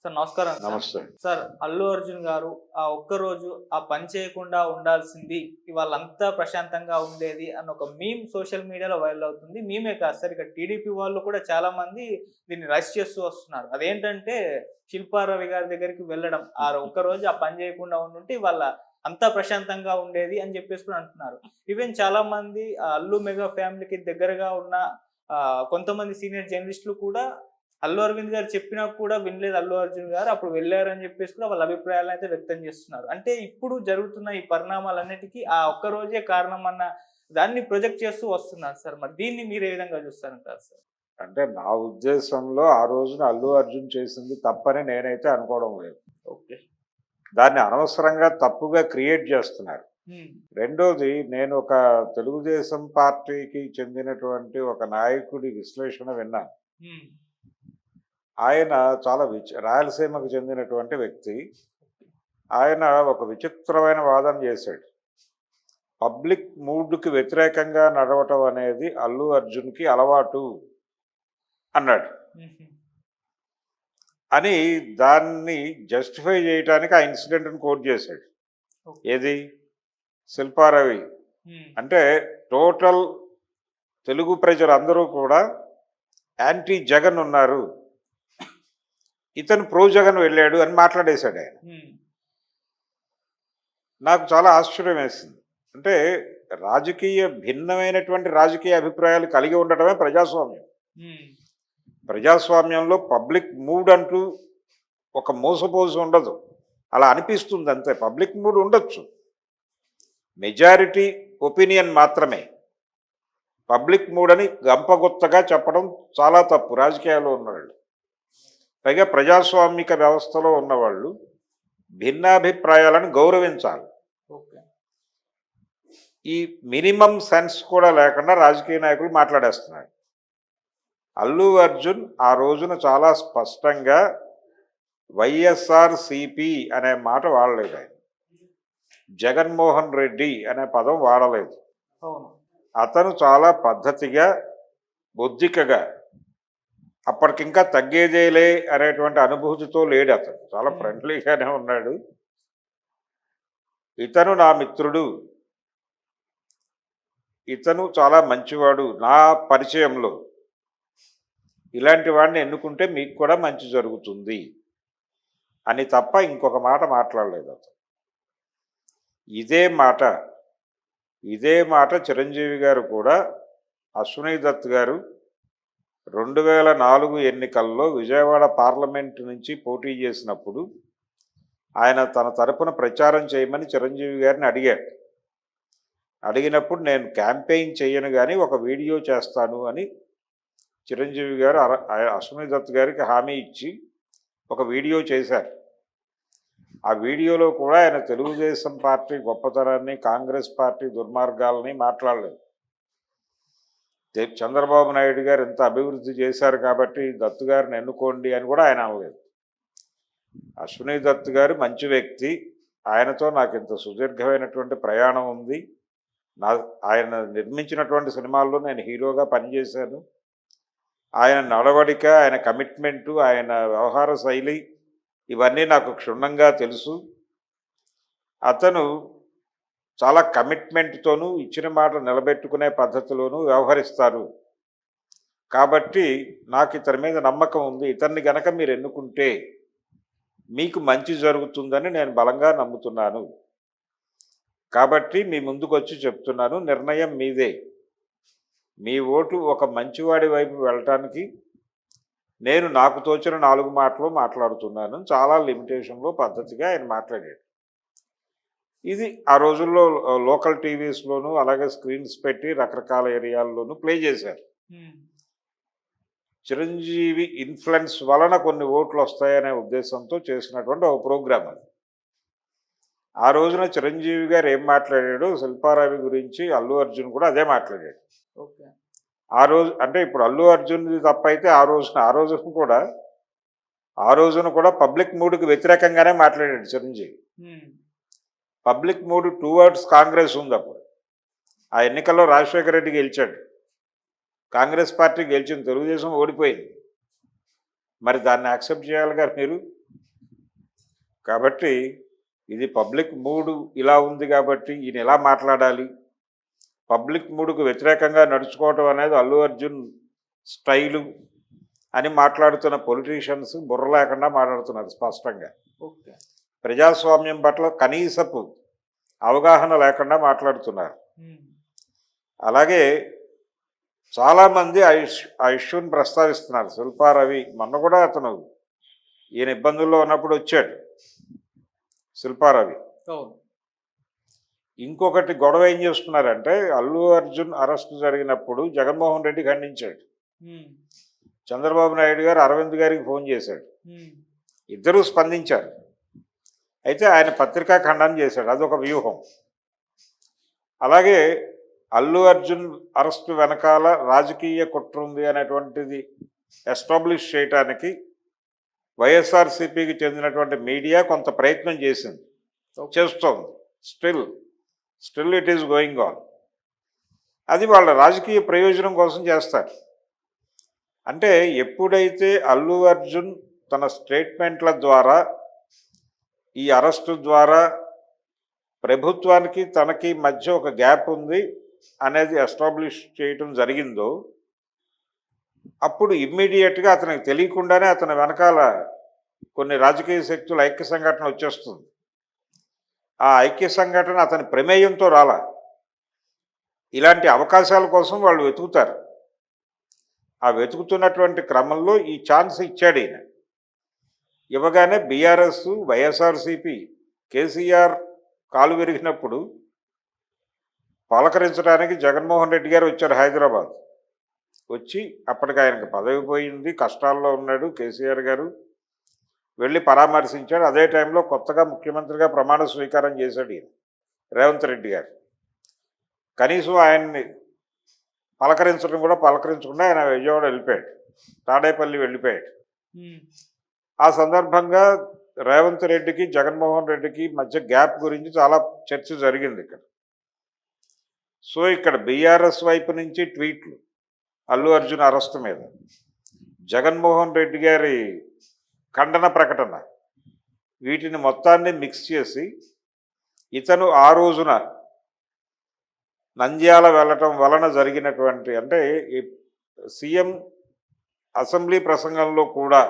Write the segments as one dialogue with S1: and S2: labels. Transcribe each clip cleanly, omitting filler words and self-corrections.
S1: Sir నమస్కారం sir.
S2: నమస్తే.
S1: Sir Allu Arjun గారు ఆ ఒక్కరోజు ఆ పని చేయకుండా ఉండాల్సింది. ఇవాళంతా ప్రశాంతంగా ఉండేది అన్న ఒక మీమ్ సోషల్ మీడియాలో వైరల్ అవుతుంది. మీమే కాదు సార్, ఇక్కడ టీడీపీ వాళ్ళు కూడా చాలా మంది దీన్ని రైజ్ చేస్తూ వస్తున్నారు. అదేంటంటే శిల్పా రవి గారి దగ్గరికి వెళ్ళడం. ఆ ఒక్కరోజు ఆ పని చేయకుండా ఉండుంటే ఇవాళ అంతా ప్రశాంతంగా ఉండేది అని చెప్పేసి కూడా అంటున్నారు. ఈవెన్ చాలా మంది అల్లు మెగా ఫ్యామిలీకి దగ్గరగా ఉన్న కొంతమంది సీనియర్ జర్నలిస్టులు కూడా అల్లు అరవింద్ గారు చెప్పినా కూడా వినలేదు అల్లు అర్జున్ గారు. అప్పుడు వెళ్లారని చెప్పేసి కూడా వాళ్ళ అభిప్రాయాలనైతే వ్యక్తం చేస్తున్నారు. అంటే ఇప్పుడు జరుగుతున్న ఈ పరిణామాలన్నిటికీ ఆ ఒక్క రోజే కారణం అన్న దాన్ని ప్రొజెక్ట్ చేస్తూ వస్తున్నారు సార్. మరి దీన్ని మీరు ఏ విధంగా చూస్తారంటారు సార్?
S2: అంటే నా ఉద్దేశంలో ఆ రోజున అల్లు అర్జున్ చేసింది తప్పని నేనైతే అనుకోవడం లేదు.
S1: ఓకే.
S2: దాన్ని అనవసరంగా తప్పుగా క్రియేట్ చేస్తున్నారు. రెండోది, నేను ఒక తెలుగుదేశం పార్టీకి చెందినటువంటి ఒక నాయకుడి విశ్లేషణ విన్నాను. ఆయన చాలా రాయలసీమకు చెందినటువంటి వ్యక్తి. ఆయన ఒక విచిత్రమైన వాదన చేశాడు. పబ్లిక్ మూడ్కి వ్యతిరేకంగా నడవటం అనేది అల్లు అర్జున్కి అలవాటు అన్నాడు. అని దాన్ని జస్టిఫై చేయడానికి ఆ ఇన్సిడెంట్ని కోట్ చేశాడు. ఏది? శిల్పారవి. అంటే టోటల్ తెలుగు ప్రజలందరూ కూడా యాంటీ జగన్ ఉన్నారు, ఇతను ప్రో జగన్ వెళ్ళాడు అని మాట్లాడేశాడు ఆయన. నాకు చాలా ఆశ్చర్యం వేసింది. అంటే భిన్నమైనటువంటి రాజకీయ అభిప్రాయాలు కలిగి ఉండటమే ప్రజాస్వామ్యం. ప్రజాస్వామ్యంలో పబ్లిక్ మూడ్ అంటూ ఒక మోసపోసి ఉండదు. అలా అనిపిస్తుంది అంతే. పబ్లిక్ మూడ్ ఉండొచ్చు, మెజారిటీ ఒపీనియన్ మాత్రమే. పబ్లిక్ మూడ్ అని గంపగొత్తగా చెప్పడం చాలా తప్పు. రాజకీయాల్లో ఉన్నవాళ్ళు, పైగా ప్రజాస్వామిక వ్యవస్థలో ఉన్నవాళ్ళు భిన్నాభిప్రాయాలను గౌరవించాలి. ఈ మినిమం సెన్స్ కూడా లేకుండా రాజకీయ నాయకులు మాట్లాడేస్తున్నారు. అల్లు అర్జున్ ఆ రోజున చాలా స్పష్టంగా వైఎస్ఆర్సిపి అనే మాట వాడలేదు. ఆయన జగన్మోహన్ రెడ్డి అనే పదం వాడలేదు. అతను చాలా పద్ధతిగా, బొద్దికగా, అప్పటికింకా తగ్గేదేలే అనేటువంటి అనుభూతితో లేడు. అతను చాలా ఫ్రెండ్లీగానే ఉన్నాడు. ఇతను నా మిత్రుడు, ఇతను చాలా మంచివాడు, నా పరిచయంలో ఇలాంటి వాడిని ఎన్నుకుంటే మీకు కూడా మంచి జరుగుతుంది అని తప్ప ఇంకొక మాట మాట్లాడలేదు అతను. ఇదే మాట చిరంజీవి గారు కూడా అశ్విని దత్ గారు 2004 ఎన్నికల్లో విజయవాడ పార్లమెంటు నుంచి పోటీ చేసినప్పుడు ఆయన తన తరపున ప్రచారం చేయమని చిరంజీవి గారిని అడిగాడు. అడిగినప్పుడు నేను క్యాంపెయిన్ చేయను కానీ ఒక వీడియో చేస్తాను అని చిరంజీవి గారు అశ్విని దత్ గారికి హామీ ఇచ్చి ఒక వీడియో చేశారు. ఆ వీడియోలో కూడా ఆయన తెలుగుదేశం పార్టీ గొప్పతనాన్ని, కాంగ్రెస్ పార్టీ దుర్మార్గాలని మాట్లాడలేదు. చంద్రబాబు నాయుడు గారు ఎంత అభివృద్ధి చేశారు కాబట్టి దత్తు గారిని ఎన్నుకోండి అని కూడా ఆయన అనలేదు. అశ్విని దత్ గారు మంచి వ్యక్తి, ఆయనతో నాకు ఇంత సుదీర్ఘమైనటువంటి ప్రయాణం ఉంది, ఆయన నిర్మించినటువంటి సినిమాల్లో నేను హీరోగా పనిచేశాను, ఆయన నడవడిక, ఆయన కమిట్మెంటు, ఆయన వ్యవహార శైలి ఇవన్నీ నాకు క్షుణ్ణంగా తెలుసు. అతను చాలా కమిట్మెంట్తోనూ ఇచ్చిన మాట నిలబెట్టుకునే పద్ధతిలోనూ వ్యవహరిస్తారు. కాబట్టి నాకు ఇతని మీద నమ్మకం ఉంది. ఇతన్ని గనక మీరు ఎన్నుకుంటే మీకు మంచి జరుగుతుందని నేను బలంగా నమ్ముతున్నాను. కాబట్టి మీ ముందుకు వచ్చి చెప్తున్నాను, నిర్ణయం మీదే. మీ ఓటు ఒక మంచివాడి వైపు వెళ్ళటానికి నేను నాకు తోచిన 4 మాటలు మాట్లాడుతున్నాను. చాలా లిమిటేషన్లో పద్ధతిగా ఆయన మాట్లాడాడు. ఇది ఆ రోజుల్లో లోకల్ టీవీస్లోనూ అలాగే స్క్రీన్స్ పెట్టి రకరకాల ఏరియాల్లోనూ ప్లే చేశారు. చిరంజీవి ఇన్ఫ్లుయెన్స్ వలన కొన్ని ఓట్లు వస్తాయనే ఉద్దేశంతో చేసినటువంటి ఒక ప్రోగ్రాం అది. ఆ రోజున చిరంజీవి గారు ఏం మాట్లాడాడు, శిల్పారావి గురించి అల్లు అర్జున్ కూడా అదే మాట్లాడాడు. ఆ రోజు అంటే ఇప్పుడు అల్లు అర్జున్ తప్పైతే ఆ రోజున కూడా పబ్లిక్ మూడ్కి వ్యతిరేకంగానే మాట్లాడాడు Chiranjeevi. Public mood towards Congress ఉంది. అప్పుడు ఆ ఎన్నికల్లో రాజశేఖర రెడ్డి గెలిచాడు, కాంగ్రెస్ పార్టీ గెలిచింది, తెలుగుదేశం ఓడిపోయింది. మరి దాన్ని యాక్సెప్ట్ చేయాలి కదా మీరు. కాబట్టి ఇది పబ్లిక్ మూడ్ ఇలా ఉంది కాబట్టి ఈయన ఎలా మాట్లాడాలి, పబ్లిక్ మూడ్కు వ్యతిరేకంగా నడుచుకోవటం అనేది అల్లు అర్జున్ స్టైలు అని మాట్లాడుతున్న పొలిటీషియన్స్ బుర్ర లేకుండా మాట్లాడుతున్నారు స్పష్టంగా.
S1: ఓకే.
S2: ప్రజాస్వామ్యం పట్ల కనీసపు అవగాహన లేకుండా మాట్లాడుతున్నారు. అలాగే చాలామంది ఆ ఇష్యూని ప్రస్తావిస్తున్నారు. శిల్పారవి మొన్న కూడా అతను ఈయన ఇబ్బందుల్లో ఉన్నప్పుడు వచ్చాడు శిల్పారవి. ఇంకొకటి గొడవ ఏం చేస్తున్నారంటే అల్లు అర్జున్ అరెస్ట్ జరిగినప్పుడు జగన్మోహన్ రెడ్డి ఖండించాడు, చంద్రబాబు నాయుడు గారు అరవింద్ గారికి ఫోన్ చేశాడు, ఇద్దరూ స్పందించారు. అయితే ఆయన పత్రికా ఖండన చేశాడు, అదొక వ్యూహం. అలాగే అల్లు అర్జున్ అరెస్టు వెనకాల రాజకీయ కుట్ర ఉంది అనేటువంటిది ఎస్టాబ్లిష్ చేయటానికి వైఎస్ఆర్సీపీకి చెందినటువంటి మీడియా కొంత ప్రయత్నం చేస్తోంది. Still it is going on. అది వాళ్ళ రాజకీయ ప్రయోజనం కోసం చేస్తారు. అంటే ఎప్పుడైతే అల్లు అర్జున్ తన స్టేట్మెంట్ల ద్వారా ఈ అరెస్టు ద్వారా ప్రభుత్వానికి తనకి మధ్య ఒక గ్యాప్ ఉంది అనేది ఎస్టాబ్లిష్ చేయటం జరిగిందో అప్పుడు ఇమ్మీడియట్గా అతనికి తెలియకుండానే అతని వెనకాల కొన్ని రాజకీయ శక్తుల ఐక్య సంఘటన వచ్చేస్తుంది. ఆ ఐక్య సంఘటన అతని ప్రమేయంతో రాలా. ఇలాంటి అవకాశాల కోసం వాళ్ళు వెతుకుతారు. ఆ వెతుకుతున్నటువంటి క్రమంలో ఈ ఛాన్స్ ఇచ్చాడు ఈయన. ఇవ్వగానే బీఆర్ఎస్ వైఎస్ఆర్సీపీ కేసీఆర్ కాలు విరిగినప్పుడు పలకరించడానికి జగన్మోహన్ రెడ్డి గారు వచ్చారు హైదరాబాద్. వచ్చి అప్పటికి ఆయనకు పదవి పోయింది, కష్టాల్లో ఉన్నాడు కేసీఆర్ గారు, వెళ్ళి పరామర్శించాడు. అదే టైంలో కొత్తగా ముఖ్యమంత్రిగా ప్రమాణ స్వీకారం చేశాడు ఈయన రేవంత్ రెడ్డి గారు. కనీసం ఆయన్ని పలకరించకుండా ఆయన విజయవాడ వెళ్ళిపోయాడు, తాడేపల్లి వెళ్ళిపోయాడు. ఆ సందర్భంగా రేవంత్ రెడ్డికి జగన్మోహన్ రెడ్డికి మధ్య గ్యాప్ గురించి చాలా చర్చ జరిగింది ఇక్కడ. సో ఇక్కడ బీఆర్ఎస్ వైపు నుంచి ట్వీట్లు అల్లు అర్జున్ అరెస్టు మీద, జగన్మోహన్ రెడ్డి గారి ఖండన ప్రకటన, వీటిని మొత్తాన్ని మిక్స్ చేసి ఇతను ఆ రోజున నంద్యాల వెళ్ళటం వలన జరిగినటువంటి, అంటే సీఎం అసెంబ్లీ ప్రసంగంలో కూడా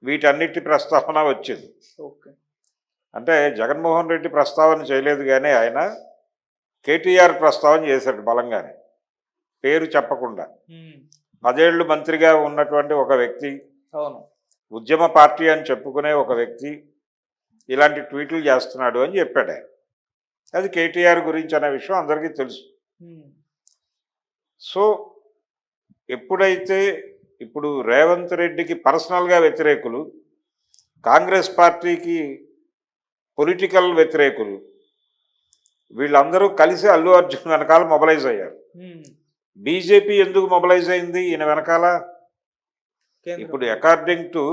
S2: వీటన్నిటి ప్రస్తావన వచ్చింది. అంటే జగన్మోహన్ రెడ్డి ప్రస్తావన చేయలేదు, కానీ ఆయన కేటీఆర్ ప్రస్తావన చేశాడు బలంగానే, పేరు చెప్పకుండా. 10 ఏళ్ళు మంత్రిగా ఉన్నటువంటి ఒక వ్యక్తి, ఉద్యమ పార్టీ అని చెప్పుకునే ఒక వ్యక్తి ఇలాంటి ట్వీట్లు చేస్తున్నాడు అని చెప్పాడు ఆయన. అది కేటీఆర్ గురించి అనే విషయం అందరికీ తెలుసు. సో ఎప్పుడైతే ఇప్పుడు రేవంత్ రెడ్డికి పర్సనల్గా వ్యతిరేకులు, కాంగ్రెస్ పార్టీకి పొలిటికల్ వ్యతిరేకులు, వీళ్ళందరూ కలిసి అల్లు అర్జున్ వెనకాల మొబలైజ్ అయ్యారు. బీజేపీ ఎందుకు మొబలైజ్ అయింది ఈయన వెనకాల? ఇప్పుడు అకార్డింగ్ టు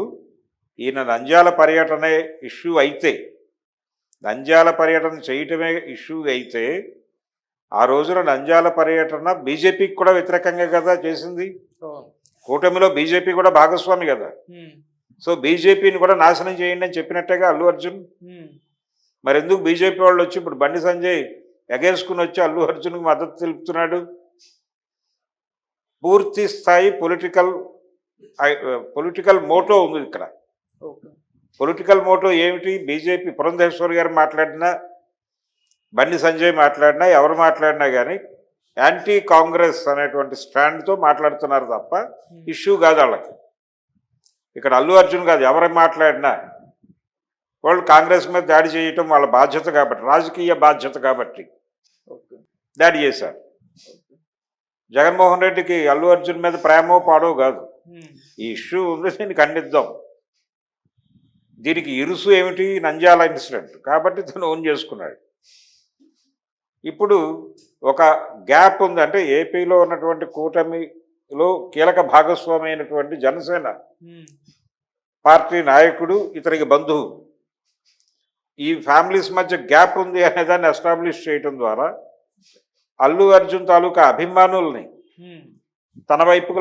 S2: ఈయన నంద్యాల పర్యటనే ఇష్యూ అయితే, నంద్యాల పర్యటన చేయటమే ఇష్యూ అయితే, ఆ రోజున నంద్యాల పర్యటన బీజేపీకి కూడా వ్యతిరేకంగా కదా చేసింది. కూటమిలో బీజేపీ కూడా భాగస్వామి కదా. సో బీజేపీని కూడా నాశనం చేయండి అని చెప్పినట్టేగా అల్లు అర్జున్. మరి ఎందుకు బీజేపీ వాళ్ళు వచ్చి ఇప్పుడు బండి సంజయ్ ఎగేసుకుని వచ్చి అల్లు అర్జున్కి మద్దతు తెలుపుతున్నాడు? పూర్తి స్థాయి పొలిటికల్ మోటో ఉంది ఇక్కడ. పొలిటికల్ మోటో ఏమిటి? బీజేపీ పురంధేశ్వర్ గారు మాట్లాడినా, బండి సంజయ్ మాట్లాడినా, ఎవరు మాట్లాడినా కానీ యాంటీ కాంగ్రెస్ అనేటువంటి స్టాండ్తో మాట్లాడుతున్నారు తప్ప ఇష్యూ కాదు వాళ్ళకి. ఇక్కడ అల్లు అర్జున్ కాదు, ఎవరు మాట్లాడినా వాళ్ళు కాంగ్రెస్ మీద దాడి చేయటం వాళ్ళ బాధ్యత కాబట్టి, రాజకీయ బాధ్యత కాబట్టి దాడి చేశారు. జగన్మోహన్ రెడ్డికి అల్లు అర్జున్ మీద ప్రేమో పాడో కాదు, ఈ ఇష్యూ ఉంది, దీన్ని ఖండిద్దాం. దీనికి ఇరుసు ఏమిటి? నంద్యాల ఇన్సిడెంట్ కాబట్టి తను ఓన్ చేసుకున్నాడు. ఇప్పుడు ఒక గ్యాప్ ఉంది, అంటే ఏపీలో ఉన్నటువంటి కూటమిలో కీలక భాగస్వామి అయినటువంటి జనసేన పార్టీ నాయకుడు, ఇతనికి బంధువు, ఈ ఫ్యామిలీస్ మధ్య గ్యాప్ ఉంది అనేదాన్ని ఎస్టాబ్లిష్ చేయటం ద్వారా అల్లు అర్జున్ తాలూకా అభిమానుల్ని తన వైపుకు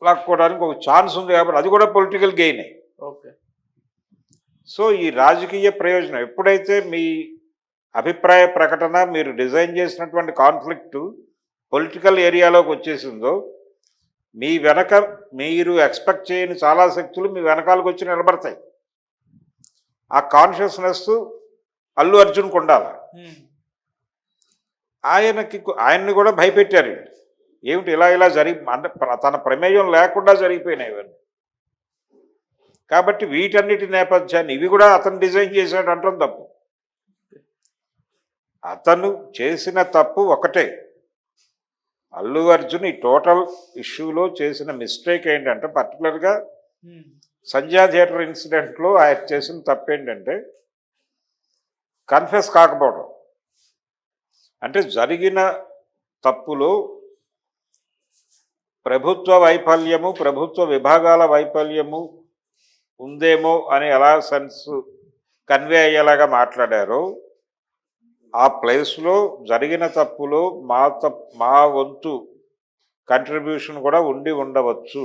S2: లాక్కోవడానికి ఒక ఛాన్స్ ఉంది కాబట్టి అది కూడా పొలిటికల్ గెయినే. సో ఈ రాజకీయ ప్రయోజనం ఎప్పుడైతే మీ అభిప్రాయ ప్రకటన మీరు డిజైన్ చేసినటువంటి కాన్ఫ్లిక్ట్ పొలిటికల్ ఏరియాలోకి వచ్చేసిందో మీ వెనక మీరు ఎక్స్పెక్ట్ చేయని చాలా శక్తులు మీ వెనకాలకు వచ్చి నిలబడతాయి. ఆ కాన్షియస్నెస్ అల్లు అర్జున్కు ఉండాలి. ఆయన్ని కూడా భయపెట్టారు. ఏమిటి ఇలా జరిగి అంటే తన ప్రమేయం లేకుండా జరిగిపోయినాయి ఇవన్నీ. కాబట్టి వీటన్నిటి నేపథ్యాన్ని ఇవి కూడా అతను డిజైన్ చేశాడు అంటాం తప్పు. అతను చేసిన తప్పు ఒకటే. అల్లు అర్జున్ ఈ టోటల్ ఇష్యూలో చేసిన మిస్టేక్ ఏంటంటే పర్టికులర్గా సంధ్యా థియేటర్ ఇన్సిడెంట్లో ఆయన చేసిన తప్పు ఏంటంటే కన్ఫెస్ కాకపోవడం. అంటే జరిగిన తప్పులో ప్రభుత్వ వైఫల్యము, ప్రభుత్వ విభాగాల వైఫల్యము ఉందేమో అని ఎలా సెన్స్ కన్వే అయ్యేలాగా మాట్లాడారో ఆ ప్లేస్లో జరిగిన తప్పులో మా వంతు కంట్రిబ్యూషన్ కూడా ఉండి ఉండవచ్చు.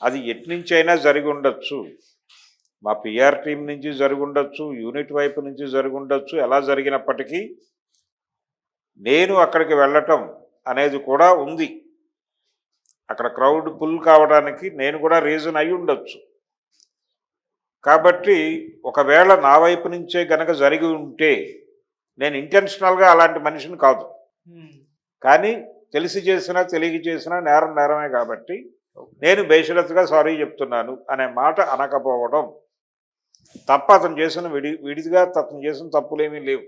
S2: అది ఎట్నుంచైనా జరిగి ఉండొచ్చు. మా పిఆర్ టీం నుంచి జరిగి ఉండొచ్చు, యూనిట్ వైపు నుంచి జరిగి ఉండొచ్చు. ఎలా జరిగినప్పటికీ నేను అక్కడికి వెళ్ళటం అనేది కూడా ఉంది. అక్కడ క్రౌడ్ పుల్ కావడానికి నేను కూడా రీజన్ అయి ఉండొచ్చు. కాబట్టి ఒకవేళ నా వైపు నుంచే గనక జరిగి ఉంటే నేను ఇంటెన్షనల్గా అలాంటి మనిషిని కాదు. కానీ తెలిసి చేసినా తెలియక చేసినా నేరం నేరమే కాబట్టి నేను బేషరతుగా సారీ చెప్తున్నాను అనే మాట అనకపోవడం తప్ప. అతను చేసిన విడిదిగా అతను చేసిన తప్పులేమీ లేవు.